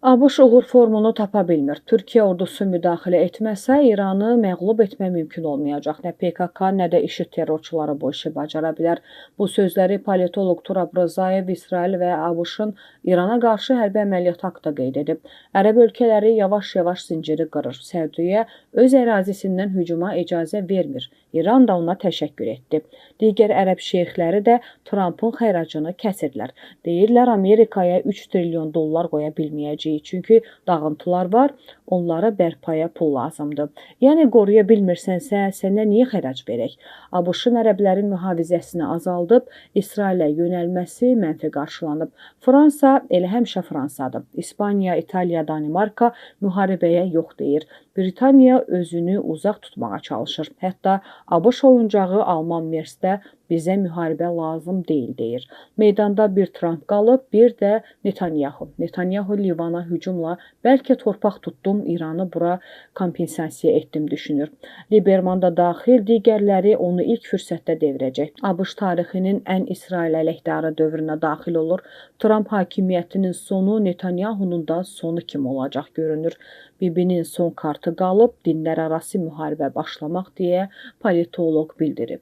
ABŞ uğur formunu tapa bilmir. Türkiyə ordusu müdaxilə etməsə, İranı məğlub etmək mümkün olmayacaq. Nə PKK, nə də IŞİD terrorçuları bu işi bacara bilər. Bu sözləri politoloq Turab Rzayev İsrail və ABŞ-ın İrana qarşı hərbi əməliyyat haqqında qeyd edib. Ərəb ölkələri yavaş-yavaş zinciri qırır. Səudiyyə öz ərazisindən hücuma icazə vermir. İran da ona təşəkkür etdi. Digər ərəb şeyxləri də Trumpın xəracını kəsirlər. Deyirlər Amerikaya 3 trilyon dollar qoya bilməyəcək. Çünki dağıntılar var, onlara bərpaya pul lazımdır. Yəni qoruya bilmirsənsə, sənə niyə xərac verək? ABŞ-ın ərəblərin mühafizəsini azaldıb, İsrailə yönəlməsi mənfi qarşılanıb. Fransa elə həmişə Fransadır. İspaniya, İtaliya, Danimarka müharibəyə yox deyir. Britaniya özünü uzaq tutmağa çalışır. Hətta ABŞ oyuncağı Alman Mersdə bizə müharibə lazım deyil deyir. Meydanda bir Trump qalıb, bir də Netanyahu. Netanyahu Livana hücumla bəlkə torpaq tutdum, İranı bura kompensasiya etdim düşünür. Liberman da daxil, digərləri onu ilk fürsətdə devirəcək. ABŞ tarixinin ən İsrail əleyhdarı dövrünə daxil olur. Trump hakimiyyətinin sonu Netanyahunun da sonu kimi olacaq görünür. Bibinin son kartı qalıb, dinlərarası müharibə başlamaq deyə politoloq bildirib.